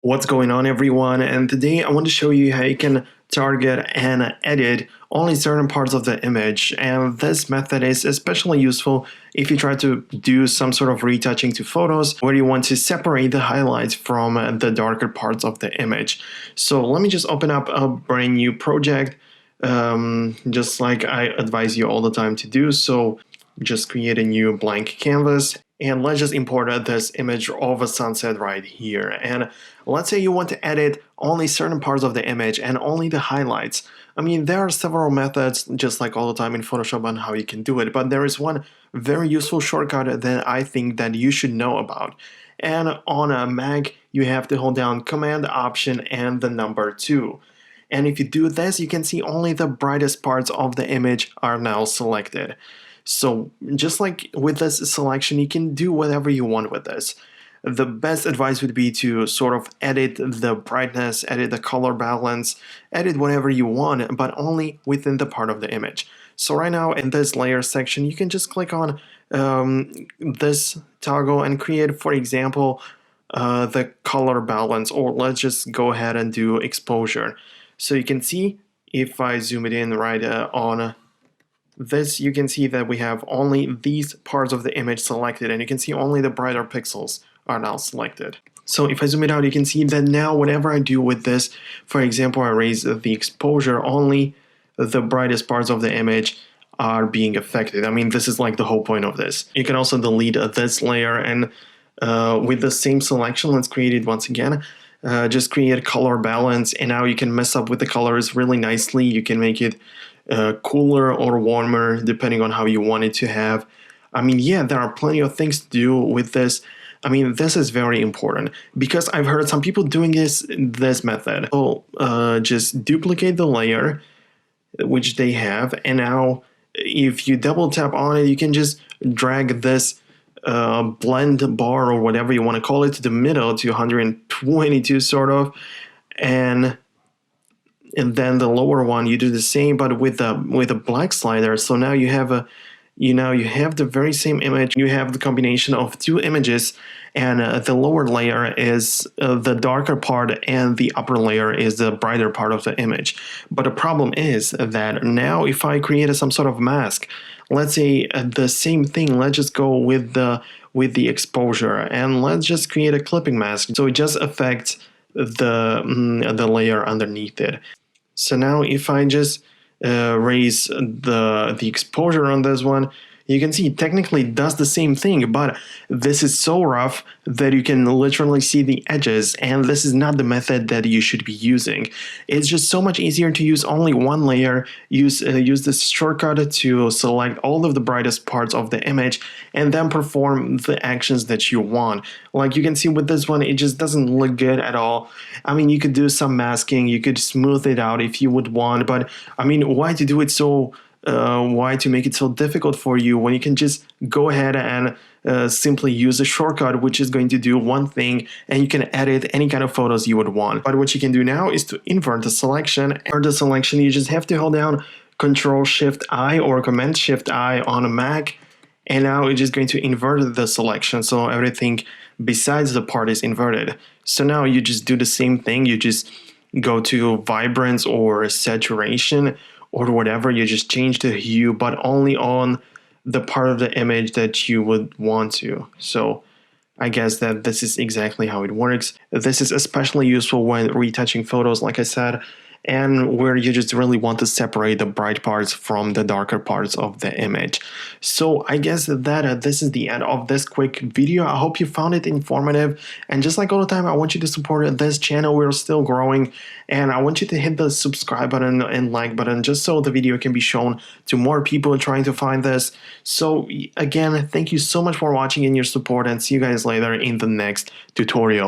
What's going on, everyone? And today I want to show you how you can target and edit only certain parts of the image. And this method is especially useful if you try to do some sort of retouching to photos where you want to separate the highlights from the darker parts of the image. So let me just open up a brand new project, just like I advise you all the time to do. So just create a new blank canvas. And let's just import this image of a sunset right here. And let's say you want to edit only certain parts of the image and only the highlights. I mean, there are several methods, just like all the time in Photoshop, on how you can do it. But there is one very useful shortcut that I think that you should know about. And on a Mac, you have to hold down Command, Option, and the number 2. And if you do this, you can see only the brightest parts of the image are now selected. So just like with this selection, you can do whatever you want with this. The best advice would be to sort of edit the brightness, edit the color balance, edit whatever you want, but only within the part of the image. So right now in this layer section, you can just click on this toggle and create, for example, the color balance, or let's just go ahead and do exposure. So you can see if I zoom it in right on this, you can see that we have only these parts of the image selected, and you can see only the brighter pixels are now selected. So if I zoom it out, you can see that now whatever I do with this, for example, I raise the exposure, only the brightest parts of the image are being affected. I mean, this is like the whole point of this. You can also delete this layer, and with the same selection, let's create it once again. Just create color balance, and now you can mess up with the colors really nicely. You can make it cooler or warmer depending on how you want it to have. I mean, yeah, there are plenty of things to do with this. I mean, this is very important because I've heard some people doing this method. So just duplicate the layer which they have, and now if you double tap on it, you can just drag this blend bar or whatever you want to call it to the middle to 122 sort of, and then the lower one you do the same but with a black slider. So now you have the very same image. You have the combination of two images, and the lower layer is the darker part and the upper layer is the brighter part of the image. But the problem is that now if I create some sort of mask, let's say the same thing, let's just go with the exposure, and let's just create a clipping mask so it just affects the layer underneath it. So now if I just raise the exposure on this one, you can see technically it does the same thing, but this is so rough that you can literally see the edges, and this is not the method that you should be using. It's just so much easier to use only one layer, use this shortcut to select all of the brightest parts of the image, and then perform the actions that you want. Like you can see with this one, it just doesn't look good at all. I mean, you could do some masking, you could smooth it out if you would want, but I mean, why to do it so why to make it so difficult for you when you can just go ahead and simply use a shortcut which is going to do one thing, and you can edit any kind of photos you would want. But what you can do now is to invert the selection. For the selection, you just have to hold down Control-Shift-I or Command-Shift-I on a Mac, and now it's just going to invert the selection, so everything besides the part is inverted. So now you just do the same thing. You just go to vibrance or saturation or whatever, you just change the hue, but only on the part of the image that you would want to. So I guess that this is exactly how it works. This is especially useful when retouching photos, like I said, and where you just really want to separate the bright parts from the darker parts of the image. So I guess that this is the end of this quick video. I hope you found it informative, and just like all the time, I want you to support this channel. We're still growing, and I want you to hit the subscribe button and like button just so the video can be shown to more people trying to find this. So again, thank you so much for watching and your support, and see you guys later in the next tutorial.